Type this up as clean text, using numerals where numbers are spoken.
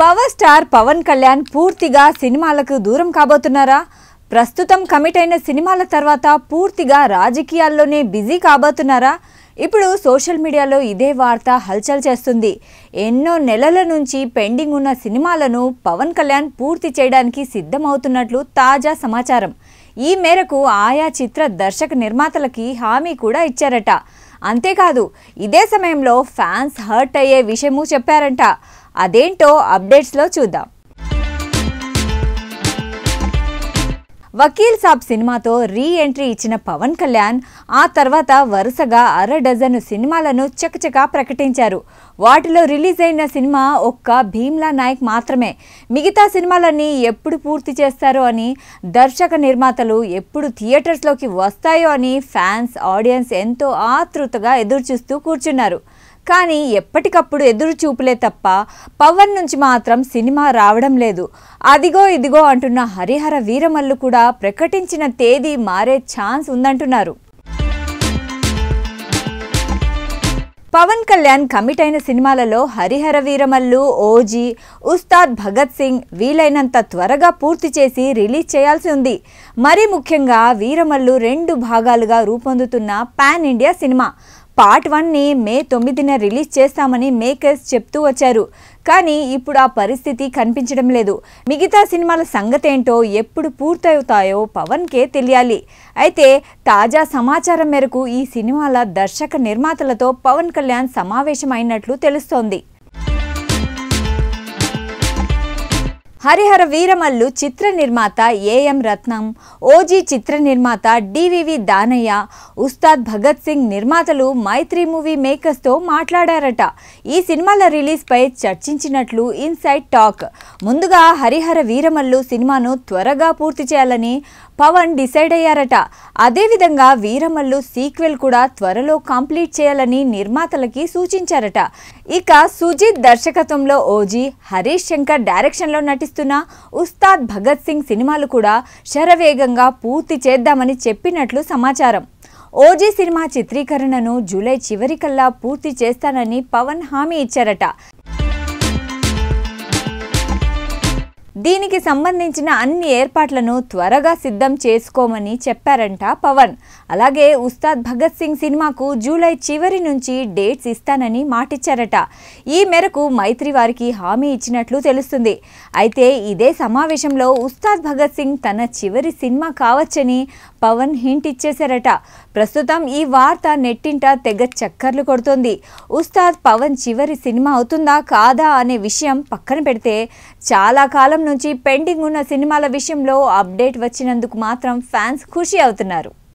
Power star Pawan Kalyan పూర్తిగా సినిమాలకు దూరం కాబోతున్నారా? ప్రస్తుతం కమిట్ అయిన సినిమాల తర్వాత పూర్తిగా రాజకీయాల్లోనే బిజీ కాబోతున్నారా? ఇప్పుడు సోషల్ మీడియాలో ఇదే వార్త హల్చల్ చేస్తుంది. ఎన్నో నెలల నుంచి పెండింగ్ ఉన్న సినిమాలను పవన్ కళ్యాణ్ పూర్తి చేయడానికి సిద్ధమవుతున్నట్లు తాజా సమాచారం. ఈ మేరకు ఆయా చిత్ర దర్శక నిర్మాతలకి హామీ కూడా ఇచ్చారట. అంతేకాదు, ఇదే సమయంలో ఫ్యాన్స్ హర్ట్ అయ్యే విషయమూ చెప్పారంట. అదేంటో అప్డేట్స్లో చూద్దాం. వకీల్ సాబ్ సినిమాతో రీ ఎంట్రీ ఇచ్చిన పవన్ కళ్యాణ్ ఆ తర్వాత వరుసగా అరడజను సినిమాలను చకచకా ప్రకటించారు. వాటిలో రిలీజ్ అయిన సినిమా ఒక్క భీమ్లా నాయక్ మాత్రమే. మిగతా సినిమాలన్నీ ఎప్పుడు పూర్తి చేస్తారో అని, దర్శక నిర్మాతలు ఎప్పుడు థియేటర్స్లోకి వస్తాయో అని ఫ్యాన్స్, ఆడియన్స్ ఎంతో ఆతృతగా ఎదురుచూస్తూ కూర్చున్నారు. కానీ ఎప్పటికప్పుడు ఎదురు చూపులే తప్ప పవన్ నుంచి మాత్రం సినిమా రావడం లేదు. అదిగో ఇదిగో అంటున్న హరిహర వీరమల్లు కూడా ప్రకటించిన తేదీ మారే ఛాన్స్ ఉందంటున్నారు. పవన్ కళ్యాణ్ కమిట్ అయిన సినిమాలలో హరిహర వీరమల్లు, ఓజీ, ఉస్తాద్ భగత్ సింగ్ వీలైనంత త్వరగా పూర్తి చేసి రిలీజ్ చేయాల్సి ఉంది. మరీ ముఖ్యంగా వీరమల్లు 2 భాగాలుగా రూపొందుతున్న పాన్ ఇండియా సినిమా. పార్ట్ 1ని మే 9న రిలీజ్ చేస్తామని మేకర్స్ చెప్తూ వచ్చారు. కానీ ఇప్పుడు ఆ పరిస్థితి కనిపించడం లేదు. మిగతా సినిమాల సంగతేంటో, ఎప్పుడు పూర్తవుతాయో పవన్కే తెలియాలి. అయితే తాజా సమాచారం మేరకు ఈ సినిమాల దర్శక నిర్మాతలతో పవన్ కళ్యాణ్ సమావేశం అయినట్లు తెలుస్తోంది. హరిహర వీరమల్లు చిత్ర నిర్మాత ఏఎం రత్నం, ఓజీ చిత్ర నిర్మాత డివివి దానయ్య, ఉస్తాద్ భగత్ సింగ్ నిర్మాతలు మైత్రి మూవీ మేకర్స్తో మాట్లాడారట. ఈ సినిమాల రిలీజ్పై చర్చించినట్లు ఇన్సైడ్ టాక్. ముందుగా హరిహర వీరమల్లు సినిమాను త్వరగా పూర్తి చేయాలని పవన్ డిసైడ్ అయ్యారట. అదేవిధంగా వీరమల్లు సీక్వెల్ కూడా త్వరలో కంప్లీట్ చేయాలని నిర్మాతలకి సూచించారట. ఇక సుజిత్ దర్శకత్వంలో ఓజీ, హరీష్ శంకర్ డైరెక్షన్లో నటిస్తున్న ఉస్తాద్ భగత్ సింగ్ సినిమాలు కూడా శరవేగంగా పూర్తి చేద్దామని చెప్పినట్లు సమాచారం. ఓజీ సినిమా చిత్రీకరణను జూలై చివరికల్లా పూర్తి చేస్తానని పవన్ హామీ ఇచ్చారట. దీనికి సంబంధించిన అన్ని ఏర్పాట్లను త్వరగా సిద్ధం చేసుకోమని చెప్పారంట పవన్. అలాగే ఉస్తాద్ భగత్ సింగ్ సినిమాకు జూలై చివరి నుంచి డేట్స్ ఇస్తానని మాటిచ్చారట. ఈ మేరకు మైత్రి వారికి హామీ ఇచ్చినట్లు తెలుస్తుంది. అయితే ఇదే సమావేశంలో ఉస్తాద్ భగత్ సింగ్ తన చివరి సినిమా కావచ్చని పవన్ హింట్ ఇచ్చేశారట. ప్రస్తుతం ఈ వార్త నెట్టింట తెగ చక్కర్లు కొడుతోంది. ఉస్తాద్ పవన్ చివరి సినిమా అవుతుందా కాదా అనే విషయం పక్కన పెడితే, చాలా కాలం నుంచి పెండింగ్ ఉన్న సినిమాల విషయంలో అప్డేట్ వచ్చినందుకు మాత్రం ఫ్యాన్స్ ఖుషి అవుతున్నారు.